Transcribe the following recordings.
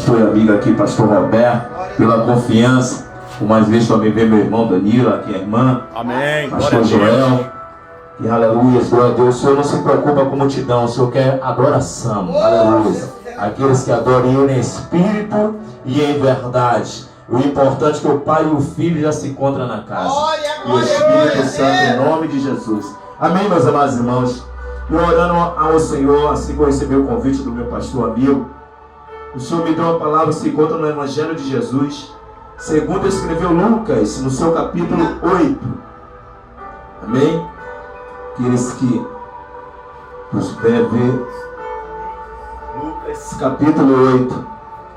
pastor e amigo aqui, pastor Roberto, pela confiança. Por mais vezes também ver meu irmão Danilo, aqui a irmã. Amém. Pastor Joel. E aleluia, glória a Deus. O Senhor não se preocupa com a multidão, o Senhor quer adoração. Aleluia. Aqueles que adoram Ele em espírito e em verdade. O importante é que o Pai e o Filho já se encontram na casa. E o Espírito Santo, em nome de Jesus. Amém, meus amados irmãos. E orando ao Senhor, assim que eu recebi o convite do meu pastor amigo, o Senhor me deu uma palavra que se encontra no Evangelho de Jesus, segundo escreveu Lucas, no seu capítulo 8. Amém? Aqueles que nos puderem ver, Lucas capítulo 8.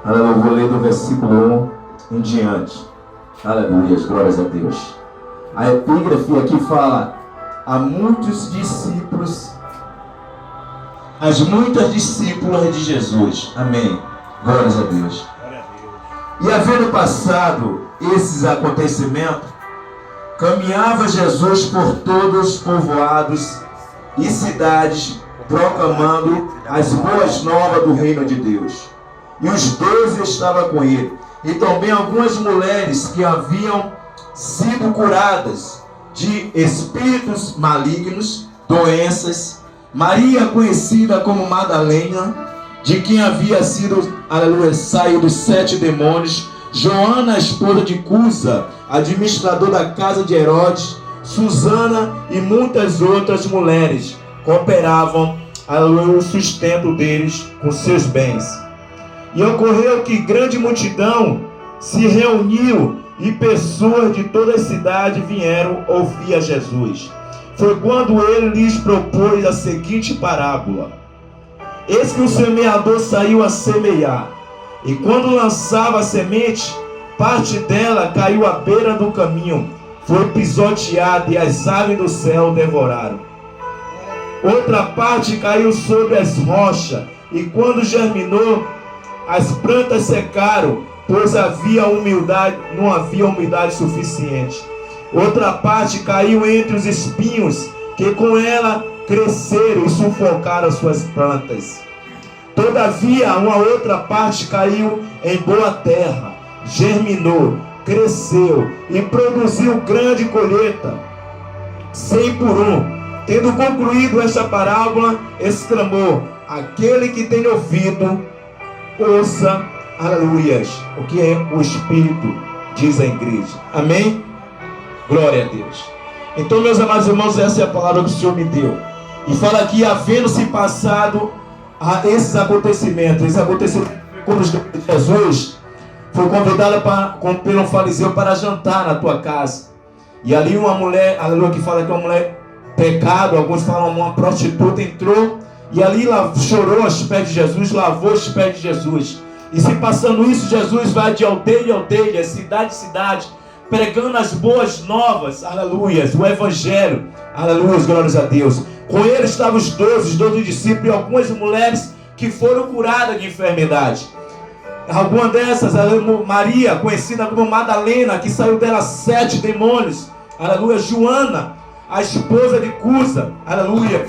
Aleluia, eu vou ler do versículo 1 em diante. Aleluia, glórias a Deus. A epígrafe aqui fala: há muitos discípulos, as muitas discípulas de Jesus. Amém. Glórias a Deus. E havendo passado esses acontecimentos, caminhava Jesus por todos os povoados e cidades, proclamando as boas novas do reino de Deus. E os 12 estavam com ele, e também algumas mulheres que haviam sido curadas de espíritos malignos, doenças. Maria, conhecida como Madalena, de quem havia sido, aleluia, saído 7 demônios. Joana, esposa de Cusa, administrador da casa de Herodes. Susana e muitas outras mulheres cooperavam, aleluia, o sustento deles com seus bens. E ocorreu que grande multidão se reuniu, e pessoas de toda a cidade vieram ouvir a Jesus. Foi quando ele lhes propôs a seguinte parábola: eis que o semeador saiu a semear, e quando lançava a semente, parte dela caiu à beira do caminho, foi pisoteada, e as aves do céu devoraram. Outra parte caiu sobre as rochas, e quando germinou, as plantas secaram, pois não havia umidade suficiente. Outra parte caiu entre os espinhos, que com ela cresceram e sufocaram suas plantas. Todavia, uma outra parte caiu em boa terra, germinou, cresceu e produziu grande colheita, 100 por 1. Tendo concluído esta parábola, exclamou: aquele que tem ouvido, ouça, aleluias, o que é o Espírito diz a igreja. Amém? Glória a Deus. Então, meus amados irmãos, essa é a palavra que o Senhor me deu. E fala aqui: havendo-se passado a esses acontecimentos. Quando Jesus foi convidado pelo fariseu para jantar na tua casa. E ali uma mulher, aleluia, que fala que é uma mulher pecado, alguns falam uma prostituta, entrou e ali chorou aos pés de Jesus, lavou os pés de Jesus. E se passando isso, Jesus vai de aldeia em aldeia, cidade em cidade, pregando as boas novas, aleluias, o evangelho, aleluias, glórias a Deus. Com ele estavam os 12 discípulos e algumas mulheres que foram curadas de enfermidade. Alguma dessas, aleluia, Maria, conhecida como Madalena, que saiu dela 7 demônios, aleluia. Joana, a esposa de Cusa, aleluia.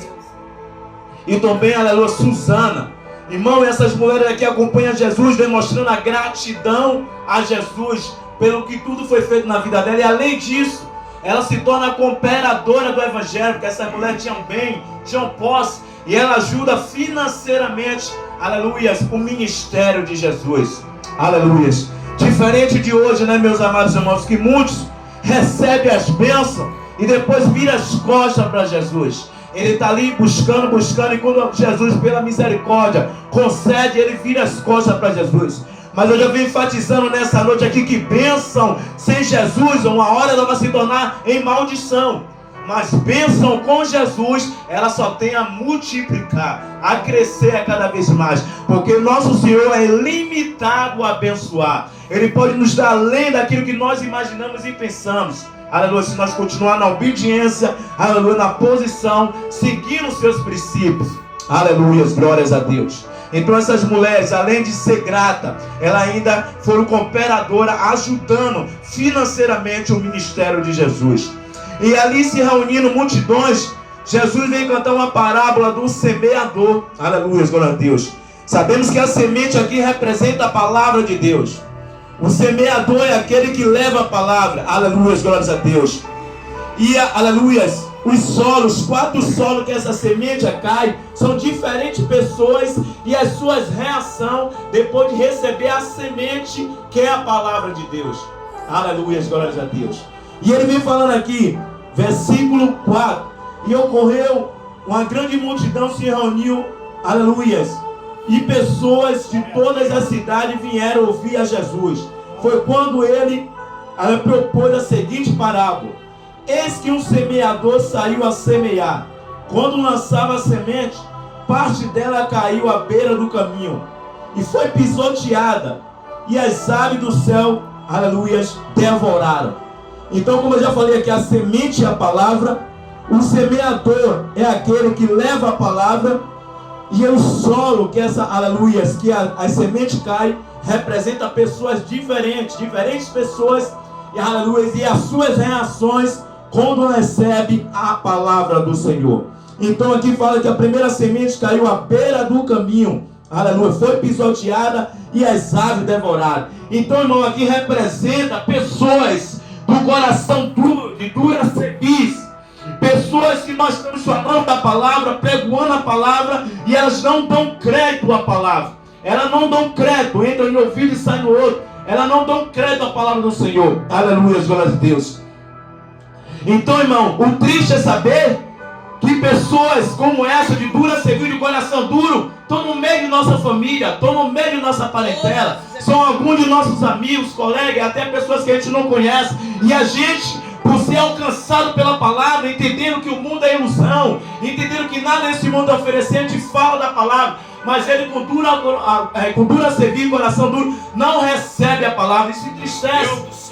E também, aleluia, Susana. Irmão, essas mulheres aqui acompanham Jesus, demonstrando a gratidão a Jesus pelo que tudo foi feito na vida dela. E além disso, ela se torna cooperadora do evangelho, porque essas mulheres tinham bem, tinham posse, e ela ajuda financeiramente, aleluia, o ministério de Jesus. Aleluia. Diferente de hoje, né, meus amados irmãos, que muitos recebem as bênçãos e depois viram as costas para Jesus. Ele está ali buscando, e quando Jesus, pela misericórdia, concede, ele vira as costas para Jesus. Mas eu já venho enfatizando nessa noite aqui que bênção sem Jesus, uma hora ela vai se tornar em maldição. Mas bênção com Jesus, ela só tem a multiplicar, a crescer a cada vez mais. Porque nosso Senhor é limitado a abençoar. Ele pode nos dar além daquilo que nós imaginamos e pensamos. Aleluia, se nós continuar na obediência, aleluia, na posição, seguindo os seus princípios. Aleluia, glórias a Deus. Então essas mulheres, além de ser grata, elas ainda foram cooperadoras, ajudando financeiramente o ministério de Jesus. E ali se reunindo multidões, Jesus vem cantar uma parábola do semeador. Aleluia, glória a Deus. Sabemos que a semente aqui representa a palavra de Deus. O semeador é aquele que leva a palavra. Aleluia, glórias a Deus. E, aleluia, os solos, 4 solos que essa semente cai, são diferentes pessoas e as suas reações depois de receber a semente, que é a palavra de Deus. Aleluia, glórias a Deus. E ele vem falando aqui, versículo 4. E ocorreu, uma grande multidão se reuniu, aleluia, e pessoas de todas as cidades vieram ouvir a Jesus. Foi quando ele propôs a seguinte parábola: eis que um semeador saiu a semear. Quando lançava a semente, parte dela caiu à beira do caminho e foi pisoteada, e as aves do céu, aleluia, devoraram. Então, como eu já falei aqui, a semente é a palavra, o semeador é aquele que leva a palavra, e o solo, que essa, aleluia, que a semente cai, representa pessoas diferentes pessoas, e aleluia, e as suas reações quando recebe a palavra do Senhor. Então aqui fala que a primeira semente caiu à beira do caminho, aleluia, foi pisoteada e as aves devoraram. Então, irmão, aqui representa pessoas do coração duro, de dura cerviz, pessoas que nós estamos falando da palavra, pregoando a palavra, e elas não dão crédito à palavra. Elas não dão crédito, entram em ouvido e saem no outro. Elas não dão crédito à palavra do Senhor. Aleluia, glórias a Deus. Então, irmão, o triste é saber que pessoas como essa, de dura cerviz, de coração duro, estão no meio de nossa família, estão no meio de nossa parentela, são alguns de nossos amigos, colegas, até pessoas que a gente não conhece, e a gente, por ser alcançado pela palavra, entendendo que o mundo é ilusão, entendendo que nada nesse mundo é oferecer, a gente fala da palavra, mas ele com dura cerviz, coração duro, não recebe a palavra, e se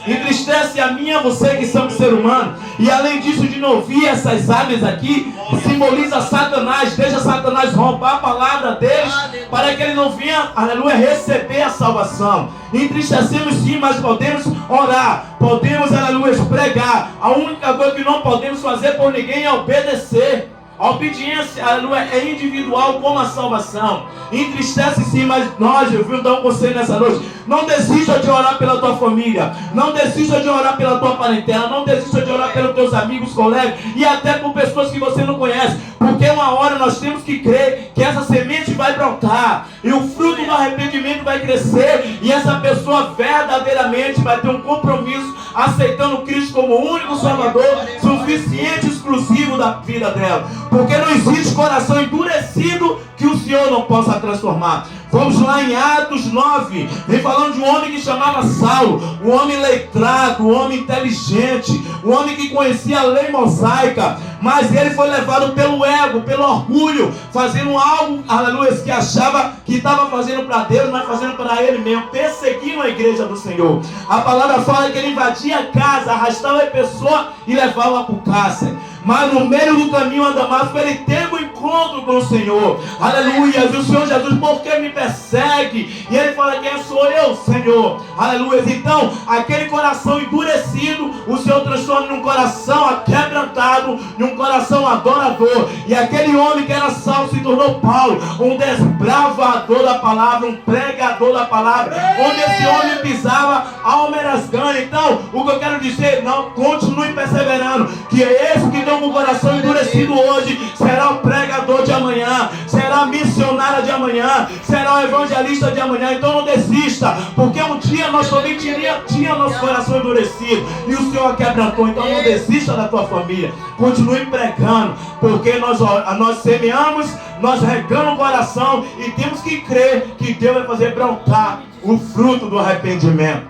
entristece a mim e a você que somos ser humano. E além disso, de não ouvir essas aves aqui, simboliza Satanás. Deixa Satanás roubar a palavra deles, para que ele não venha, aleluia, receber a salvação. Entristecemos sim, mas podemos orar, podemos, aleluia, pregar. A única coisa que não podemos fazer por ninguém é obedecer. A obediência, aleluia, é individual como a salvação. Entristece sim, mas nós, eu vim dar um conselho nessa noite. Não desista de orar pela tua família. Não desista de orar pela tua parentela. Não desista de orar pelos teus amigos, colegas. E até por pessoas que você não conhece. Porque uma hora nós temos que crer que essa semente vai brotar. E o fruto do arrependimento vai crescer. E essa pessoa verdadeiramente vai ter um compromisso, aceitando Cristo como o único Salvador, suficiente e exclusivo da vida dela. Porque não existe coração endurecido que o Senhor não possa transformar. Vamos lá em Atos 9. Vem falando de um homem que chamava Saulo. Um homem letrado, um homem inteligente, um homem que conhecia a lei mosaica. Mas ele foi levado pelo ego, pelo orgulho, fazendo algo, aleluia, que achava que estava fazendo para Deus, mas fazendo para ele mesmo, perseguindo a igreja do Senhor. A palavra fala que ele invadia a casa, arrastava a pessoa e levava para o cárcere. Mas no meio do caminho a Damasco, ele teve um encontro com o Senhor. Aleluia. E o Senhor Jesus, por que me persegue? E ele fala: quem sou eu, Senhor? Aleluia. Então, aquele coração endurecido, o Senhor transforma num coração aquebrantado, num coração adorador. E aquele homem que era Saulo se tornou Paulo, um desbravador da palavra, um pregador da palavra. Onde esse homem pisava, a alma era ganha. Então, o que eu quero dizer, não, continue perseverando, que é esse que tem um coração endurecido hoje será o pregador de amanhã, será a missionária de amanhã, será o evangelista de amanhã. Então não desista, porque um dia nós também tinha nosso coração endurecido e o Senhor quebrantou. Então não desista da tua família, continue pregando, porque nós semeamos, nós regamos o coração e temos que crer que Deus vai fazer brotar o fruto do arrependimento.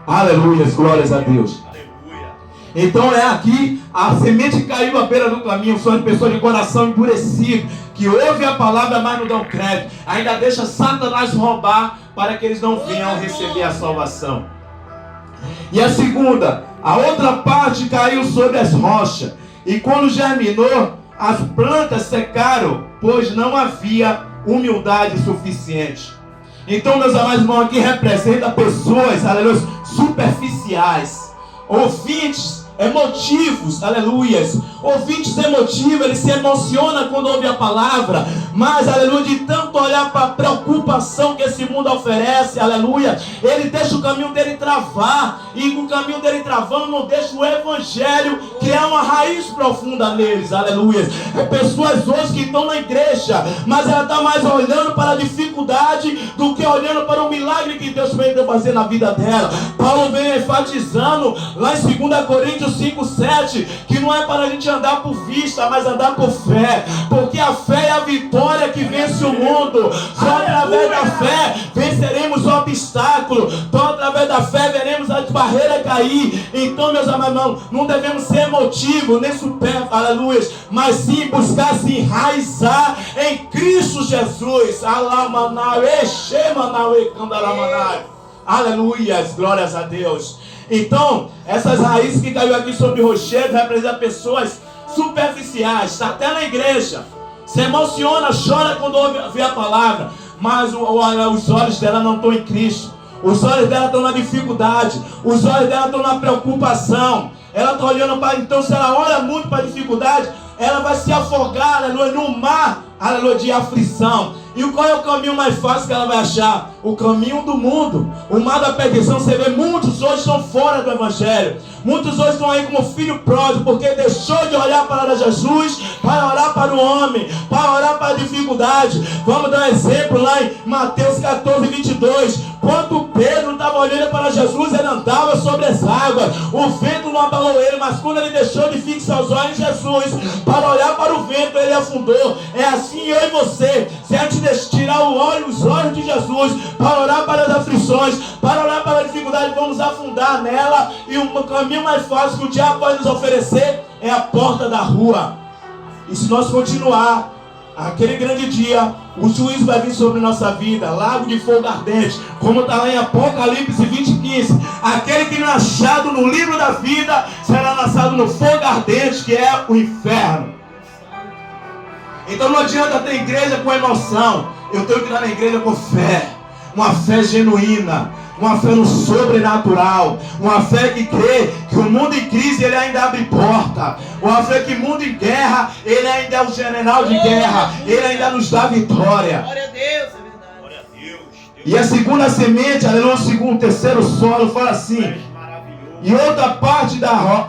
Aleluia, glórias a Deus. Então é aqui, a semente caiu à beira do caminho. São as pessoas de coração endurecido, que ouvem a palavra, mas não dão crédito. Ainda deixa Satanás roubar, para que eles não venham receber a salvação. E a segunda, a outra parte caiu sobre as rochas, e quando germinou, as plantas secaram, pois não havia humildade suficiente. Então, meus amados irmãos, aqui representa pessoas, aleluia, superficiais, ouvintes, emotivos, aleluias, ouvinte emotivo, ele se emociona quando ouve a palavra, mas, aleluia, de tanto olhar para a preocupação que esse mundo oferece, aleluia, ele deixa o caminho dele travar, e o caminho dele travando não deixa o evangelho criar uma raiz profunda neles, aleluia. É pessoas hoje que estão na igreja, mas ela está mais olhando para a dificuldade do que olhando para o milagre que Deus veio fazer na vida dela. Paulo vem enfatizando lá em 2 Coríntios 5:7, que não é para a gente andar por vista, mas andar por fé, porque a fé é a vitória que vence o mundo. Só através da fé venceremos o obstáculo, só através da fé veremos as barreiras cair. Então, meus amados, não devemos ser emotivos, nem supérfluos, aleluia, mas sim buscar se enraizar em Cristo Jesus. Aleluia, glórias a Deus. Então, essas raízes que caiu aqui sobre o rochedo representam pessoas superficiais, está até na igreja, se emociona, chora quando ouve a palavra, mas os olhos dela não estão em Cristo, os olhos dela estão na dificuldade, os olhos dela estão na preocupação, ela está olhando para, então se ela olha muito para a dificuldade, ela vai se afogar, aleluia, no mar, aleluia, de aflição. E qual é o caminho mais fácil que ela vai achar? O caminho do mundo, o mar da perdição. Você vê, muitos hoje estão fora do evangelho, muitos hoje estão aí como filho pródigo, porque deixou de olhar para Jesus, para orar para o homem, para orar para a dificuldade. Vamos dar um exemplo lá em Mateus 14:22, quando Pedro estava olhando para Jesus, ele andava sobre as águas, o vento não abalou ele, mas quando ele deixou de fixar os olhos em Jesus, para olhar para o vento, ele afundou. É assim eu e você, se a gente tirar os olhos de Jesus, para orar para as aflições, para orar para a dificuldade, vamos afundar nela, e o caminho mais fácil que o diabo pode nos oferecer é a porta da rua. E se nós continuar, aquele grande dia, o juízo vai vir sobre nossa vida, lago de fogo ardente, como está lá em Apocalipse 20:15. Aquele que não é achado no livro da vida será lançado no fogo ardente, que é o inferno. Então não adianta ter igreja com emoção, eu tenho que ir na igreja com fé, uma fé genuína, uma fé no sobrenatural, uma fé que crê que o mundo em crise ele ainda abre porta, uma fé que o mundo em guerra ele ainda é o general de guerra, ele ainda nos dá vitória. Glória a Deus, é verdade. Glória a Deus. E a segunda semente, aleluia, o terceiro solo, fala assim, e outra parte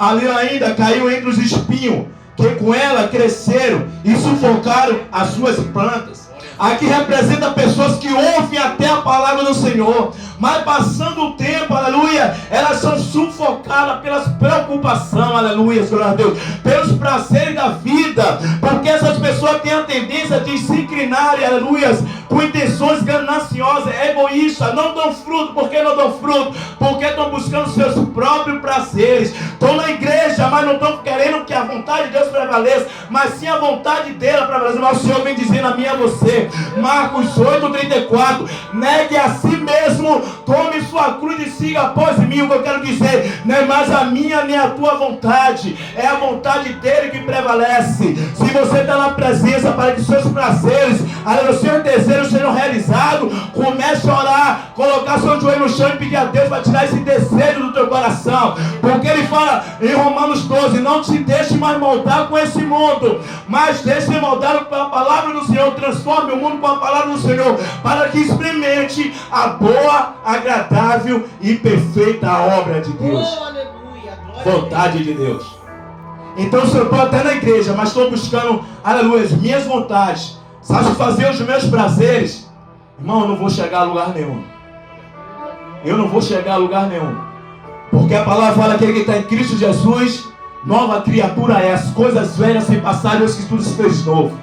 ali ainda caiu entre os espinhos, que com ela cresceram e sufocaram as suas plantas. Aqui representa pessoas que ouvem até a palavra do Senhor, mas passando o tempo, aleluia, elas são sufocadas pelas preocupações, aleluia, glória a Deus, pelos prazeres da vida, porque essas pessoas têm a tendência de se inclinarem, aleluia, com intenções gananciosas, egoístas, não dão fruto. Por que não dão fruto? Porque estão buscando seus próprios prazeres, estão na igreja, mas não estão querendo que a vontade de Deus prevaleça, mas sim a vontade dela prevaleça. Mas o Senhor vem dizendo a mim e a você, Marcos 8:34, negue a si mesmo, tome sua cruz e siga após mim. O que eu quero dizer, não é mais a minha nem a tua vontade, é a vontade dele que prevalece. Se você está na presença para que seus prazeres, os seus desejos sejam realizados, comece a orar, colocar seu joelho no chão e pedir a Deus para tirar esse desejo do teu coração, porque ele fala em Romanos 12, não te deixe mais moldar com esse mundo, mas deixe moldar pela palavra do Senhor. Transforme o mundo com a palavra do Senhor, para que experimente a boa, agradável e perfeita obra de Deus. Oh, aleluia, vontade de Deus. Então se eu estou até na igreja, mas estou buscando, aleluia, as minhas vontades, satisfazer os meus prazeres, irmão, eu não vou chegar a lugar nenhum. Eu não vou chegar a lugar nenhum, porque a palavra fala que aquele que está em Cristo Jesus, nova criatura é, as coisas velhas se passaram, as que tudo se fez novo.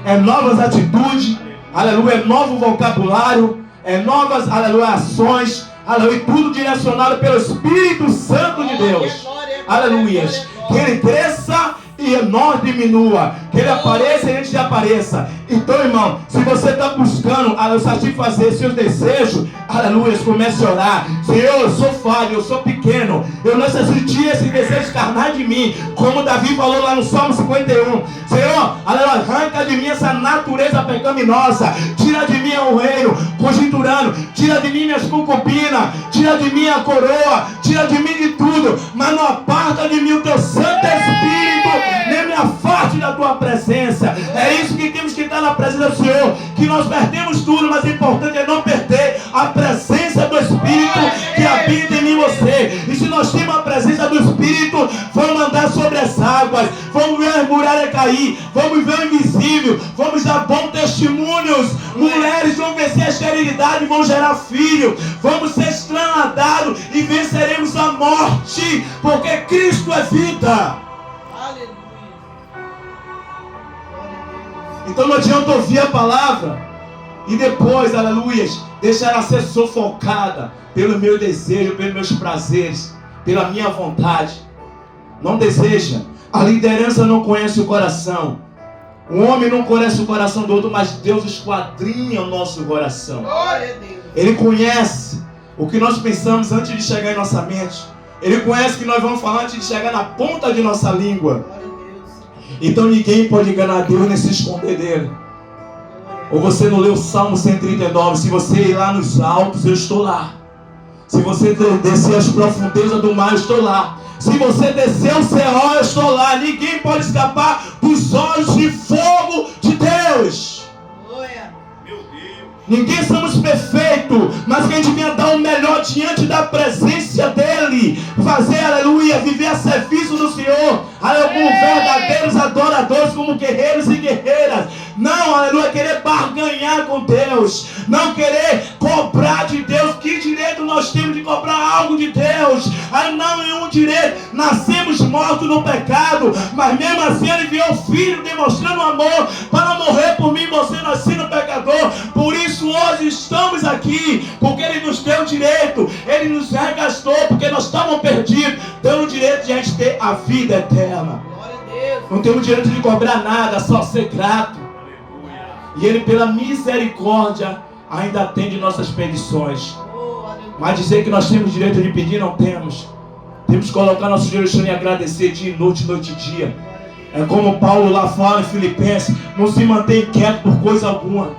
É novas atitudes, aleluia, é novo vocabulário, é novas, aleluia, ações, aleluia, tudo direcionado pelo Espírito Santo de Deus, aleluia, que ele cresça e nós diminua, que ele apareça e a gente apareça. Então, irmão, se você está buscando satisfazer seus desejos, aleluia, comece a orar. Senhor, eu sou falho, eu sou pequeno, eu necessito tirar esse desejo carnal de mim, como Davi falou lá no Salmo 51. Senhor, aleluia, arranca de mim essa natureza pecaminosa, tira de mim o reino conjunturando, tira de mim minhas concubinas, tira de mim a coroa, tira de mim de tudo, mas não aparta de mim o teu Santo Espírito. nem me afaste da tua presença. É isso que temos que estar na presença do Senhor, que nós perdemos tudo, mas o importante é não perder a presença do Espírito que habita em mim e você. E se nós temos a presença do Espírito, vamos andar sobre as águas, vamos ver as muralhas cair, vamos ver o invisível, vamos dar bons testemunhos. Mulheres vão vencer a esterilidade, vão gerar filho, vamos ser estrangulados e venceremos a morte, porque Cristo é vida. Então não adianta ouvir a palavra e depois, aleluia, deixar ela ser sufocada pelo meu desejo, pelos meus prazeres, pela minha vontade. Não deseja. A liderança não conhece o coração. O homem não conhece o coração do outro, mas Deus esquadrinha o nosso coração. Ele conhece o que nós pensamos antes de chegar em nossa mente. Ele conhece o que nós vamos falar antes de chegar na ponta de nossa língua. Então ninguém pode enganar Deus nem se esconder dele. Ou você não leu o Salmo 139? Se você ir lá nos altos, eu estou lá. Se você descer as profundezas do mar, eu estou lá. Se você descer o céu, eu estou lá. Ninguém pode escapar dos olhos de fogo de Deus. Ninguém somos perfeitos, mas que a gente venha dar o melhor diante da presença dEle. Fazer, aleluia, viver a serviço do Senhor. Aleluia, como verdadeiros adoradores, como guerreiros e guerreiras. Não, aleluia, querer barganhar com Deus. Não querer cobrar de Deus. Que direito nós temos de cobrar algo de Deus? Não nenhum direito. Nascemos mortos no pecado, mas mesmo assim Ele enviou o Filho demonstrando amor para morrer por mim e você, nascido pecador. Por isso hoje estamos aqui, porque Ele nos deu o direito. Ele nos resgatou, porque nós estávamos perdidos. Deu o direito de a gente ter a vida eterna. Não temos direito de cobrar nada, só ser grato. E Ele, pela misericórdia, ainda atende nossas petições. Mas dizer que nós temos direito de pedir, não temos. Temos que colocar nosso joelho e agradecer dia e noite e dia. É como Paulo lá fala em Filipenses: não se mantém quieto por coisa alguma.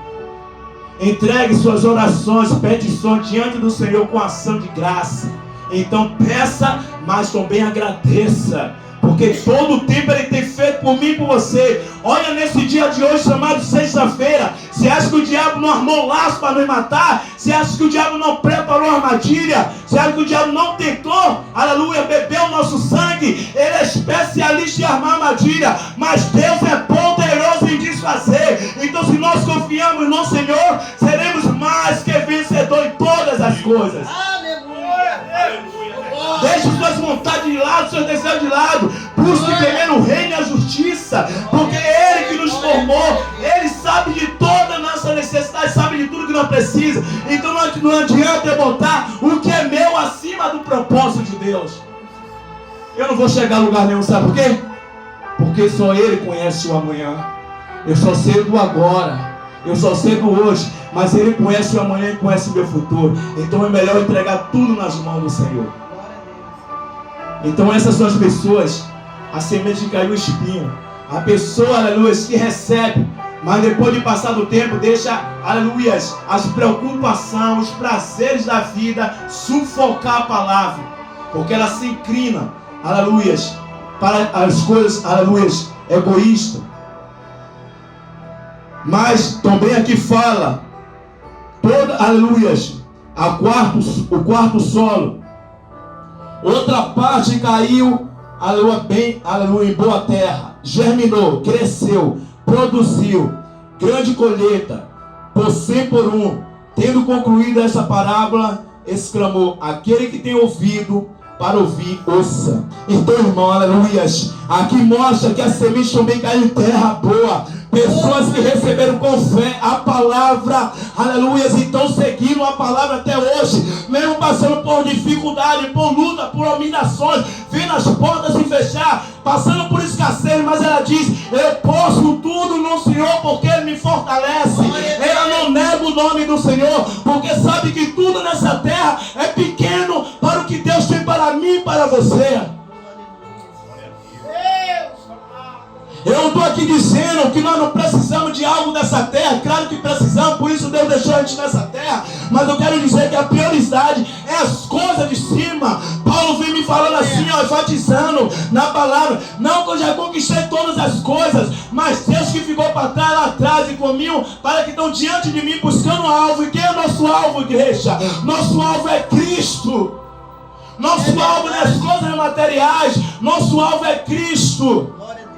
Entregue suas orações, petições diante do Senhor com ação de graça. Então peça, mas também agradeça. Porque todo o tempo Ele tem feito por mim e por você. Olha nesse dia de hoje, chamado sexta-feira. Você acha que o diabo não armou laço para nos matar? Você acha que o diabo não preparou armadilha? Você acha que o diabo não tentou, aleluia, beber o nosso sangue? Ele é especialista em armar armadilha. Mas Deus é poderoso em desfazer. Então se nós confiamos no Senhor, seremos mais que vencedor em todas as coisas. Deixe suas vontades de lado, seus desejos de lado. Busque primeiro o reino e a justiça. Porque Ele que nos formou, Ele sabe de toda a nossa necessidade, sabe de tudo que nós precisamos. Então não adianta eu botar o que é meu acima do propósito de Deus. Eu não vou chegar a lugar nenhum, sabe por quê? Porque só Ele conhece o amanhã. Eu só sei do agora. Eu só sei do hoje. Mas Ele conhece o amanhã e conhece o meu futuro. Então é melhor entregar tudo nas mãos do Senhor. Então essas são as pessoas, a semente que caiu o espinho. A pessoa, aleluia, que recebe, mas depois de passar do tempo, deixa, aleluia, as preocupações, os prazeres da vida sufocar a palavra. Porque ela se inclina, aleluia, para as coisas, aleluia, egoístas. Mas também aqui fala, toda, aleluia, o quarto solo. Outra parte caiu, aleluia, bem, aleluia, em boa terra. Germinou, cresceu, produziu, grande colheita, por 100 por 1. Tendo concluído essa parábola, exclamou: aquele que tem ouvido para ouvir, ouça. Então, irmão, aleluia, aqui mostra que a semente também caiu em terra boa. Pessoas que receberam com fé a palavra, aleluia, então seguiram a palavra até hoje, mesmo passando por dificuldade, por luta, por humilhações, vendo as portas se fechar, passando por escassez, mas ela diz: eu posso tudo no Senhor, porque Ele me fortalece. Ela não nega o nome do Senhor, porque sabe que tudo nessa terra é pequeno para o que Deus tem para mim e para você. Eu não estou aqui dizendo que nós não precisamos de algo dessa terra. Claro que precisamos, por isso Deus deixou a gente nessa terra. Mas eu quero dizer que a prioridade é as coisas de cima. Paulo vem me falando assim, ó, enfatizando profetizando na palavra. Não que eu já conquistei todas as coisas, mas Deus que ficou para trás, lá atrás e comigo, para que estão diante de mim buscando alvo. E quem é o nosso alvo, igreja? Nosso alvo é Cristo. Nosso alvo não é as coisas materiais. Nosso alvo é Cristo. Glória a Deus.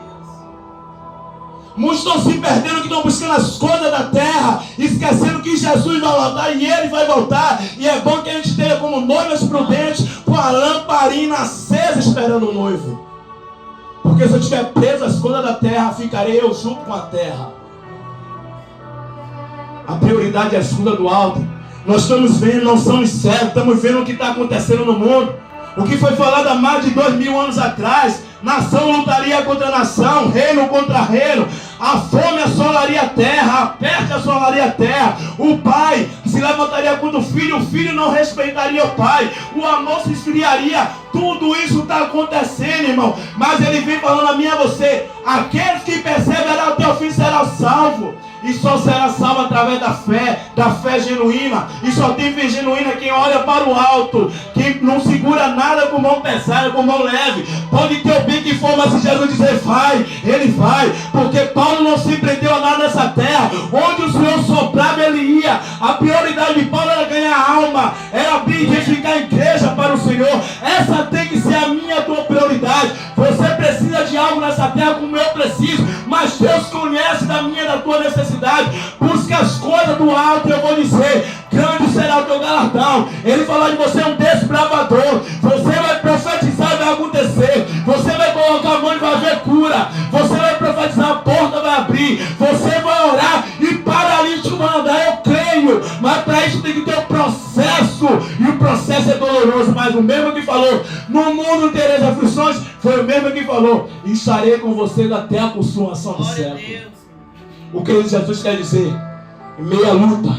Muitos estão se perdendo, que estão buscando as coisas da terra, esquecendo que Jesus vai voltar e Ele vai voltar. E é bom que a gente tenha como noivas prudentes, com a lamparina acesa esperando o noivo. Porque se eu estiver preso às coisas da terra, ficarei eu junto com a terra. A prioridade é as coisas do alto. Nós estamos vendo, não somos cegos, estamos vendo o que está acontecendo no mundo. O que foi falado há mais de 2000 anos atrás. Nação lutaria contra nação, reino contra reino. A fome assolaria a terra, a peste assolaria a terra. O pai se levantaria contra o filho não respeitaria o pai. O amor se esfriaria. Tudo isso está acontecendo, irmão. Mas ele vem falando a mim e a você: aqueles que perseverarão até o fim serão salvos. E só será salvo através da fé genuína. E só tem fé genuína quem olha para o alto, quem não segura nada com mão pesada, com mão leve. Pode ter o bem que for, mas se Jesus dizer vai, ele vai. Porque Paulo não se prendeu a nada nessa terra. Onde o Senhor soprava, ele ia. A prioridade de Paulo era ganhar alma, era abrir e edificar a igreja para o Senhor. Essa tem que ser a minha, a tua prioridade. Você precisa de algo nessa terra como eu preciso, mas Deus conhece da minha, da tua necessidade. Busca as coisas do alto, eu vou dizer, grande será o teu galardão. Ele falou de você, um desbravador. Você vai profetizar e vai acontecer. Você vai colocar a mão e vai haver cura. Você vai profetizar, a porta vai abrir. Você vai orar e paralítico vai andar. Eu creio, mas para isso tem que ter um processo. E o processo é doloroso. Mas o mesmo que falou, no mundo tereis aflições, foi o mesmo que falou, e estarei com vocês até a consumação do século. O que Jesus quer dizer? Em meia luta,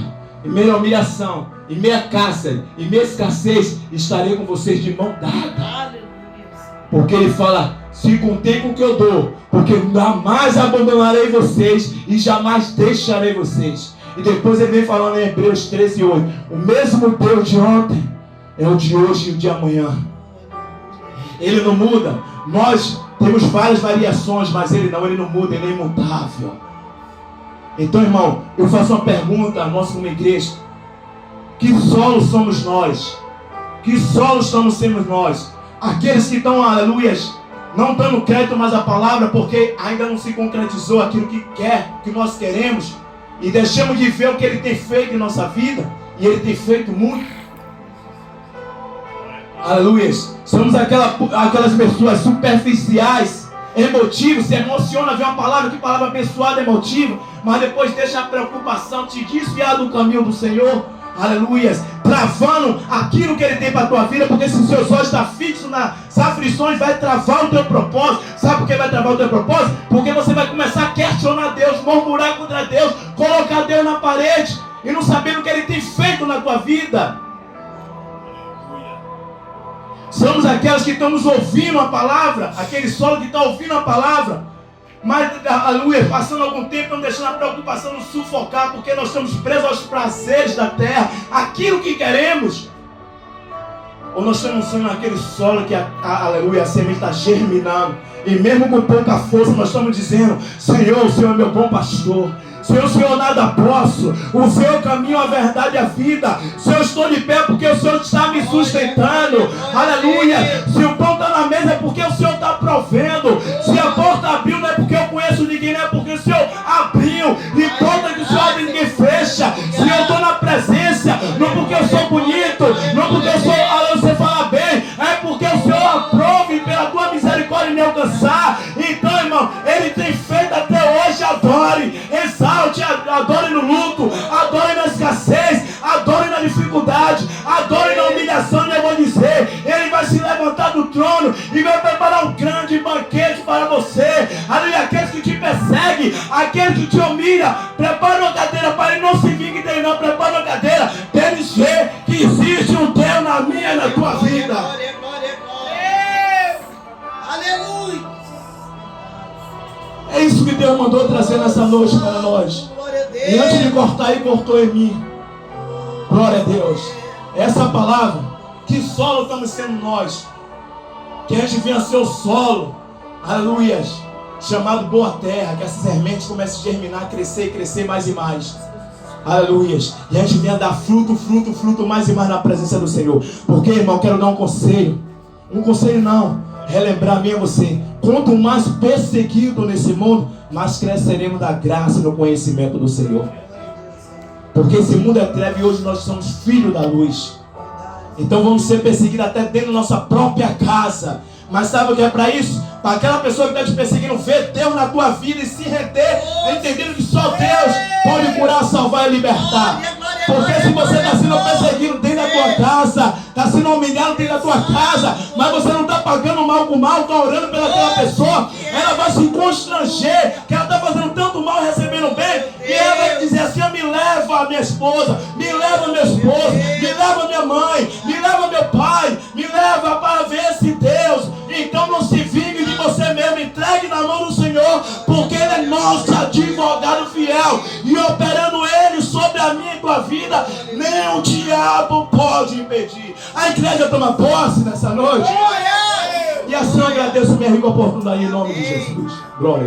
em meia humilhação, em meia cárcere, em meia escassez, estarei com vocês de mão dada. Porque ele fala, se contém com o que eu dou, porque jamais abandonarei vocês e jamais deixarei vocês. E depois ele vem falando em Hebreus 13:8, o mesmo Deus de ontem é o de hoje e o de amanhã. Ele não muda. Nós temos várias variações, mas ele não muda, ele é imutável. Então, irmão, eu faço uma pergunta a nós como igreja: que solo somos nós? Que solo estamos sendo nós? Aqueles que estão, aleluias, não dando crédito mais à palavra, porque ainda não se concretizou aquilo que nós queremos, e deixamos de ver o que ele tem feito em nossa vida, e ele tem feito muito. Aleluias. Somos aquelas pessoas superficiais, emotivos, se emociona ver uma palavra, que palavra abençoada, emotiva, mas depois deixa a preocupação te desviar do caminho do Senhor. Aleluias, travando aquilo que Ele tem para a tua vida, porque se os seus olhos estão fixos nas aflições, vai travar o teu propósito. Sabe por que vai travar o teu propósito? Porque você vai começar a questionar Deus, murmurar contra Deus, colocar Deus na parede e não saber o que Ele tem feito na tua vida. Somos aquelas que estamos ouvindo a palavra, aquele solo que está ouvindo a palavra, mas, aleluia, passando algum tempo, estamos deixando a preocupação nos sufocar, porque nós estamos presos aos prazeres da terra, aquilo que queremos. Ou nós estamos sendo aquele solo que, aleluia, a semente está germinando, e mesmo com pouca força, nós estamos dizendo: Senhor, o Senhor é meu bom pastor. Senhor, nada posso. O Senhor caminho, a verdade e a vida. Senhor, estou de pé porque o Senhor está me sustentando. Aleluia. Se o pão está na mesa é porque o Senhor está provendo. Se a porta abriu não é porque eu conheço ninguém, não é porque o Senhor abriu. E porta que o Senhor abre ninguém fecha. Se eu estou na presença, não porque eu sou bonito, não porque eu sou, você fala bem, é porque o Senhor aprove pela tua misericórdia me alcançar. Então, irmão, Ele tem feito até hoje. Adore, exalte, adore no luto, adore na escassez, adore na dificuldade, adore na humilhação. E eu vou dizer, Ele vai se levantar do trono e vai preparar um grande banquete para você. Aleluia. Aqueles que te perseguem, aqueles que te humilham, prepara uma cadeira para ele, não se vingue dele não, prepara uma cadeira para eles ver que existe um Deus na minha e na tua vida. Glória, glória, glória. Aleluia. É isso que Deus mandou trazer nessa noite para nós. E antes de cortar, Ele cortou em mim. Glória a Deus. Essa palavra, que solo estamos sendo nós. Que a gente venha ser o solo, aleluia, chamado boa terra, que essas sementes comecem a germinar, crescer, crescer mais e mais. Aleluia. E a gente venha dar fruto, fruto, fruto mais e mais na presença do Senhor. Porque, irmão, eu quero dar um conselho. Um conselho não, relembrar a mim e a você. Quanto mais perseguido nesse mundo, mais cresceremos da graça e no conhecimento do Senhor. Porque esse mundo é treva e hoje nós somos filhos da luz. Então vamos ser perseguidos até dentro da nossa própria casa. Mas sabe o que é para isso? Para aquela pessoa que está te perseguindo, ver Deus na tua vida e se render, entendendo que só Deus pode curar, salvar e libertar. Porque se você está sendo perseguido dentro da tua casa, está sendo humilhado dentro da tua casa, mas você não está pagando mal com mal, está orando pelaquela pessoa, ela vai se constranger, que ela está fazendo tanto mal recebendo bem, e ela vai dizer assim: me leva a minha esposa, me leva meu esposo, me leva minha mãe, me leva meu pai, me leva para ver esse Deus. Então não se vingue de você mesmo, entregue na mão do Senhor, porque Ele é nosso advogado fiel, e operando Ele sobre a minha e tua vida, nem o diabo pode impedir. A igreja toma posse nessa noite. E assim eu agradeço minha rica oportunidade em nome de Jesus. Glória.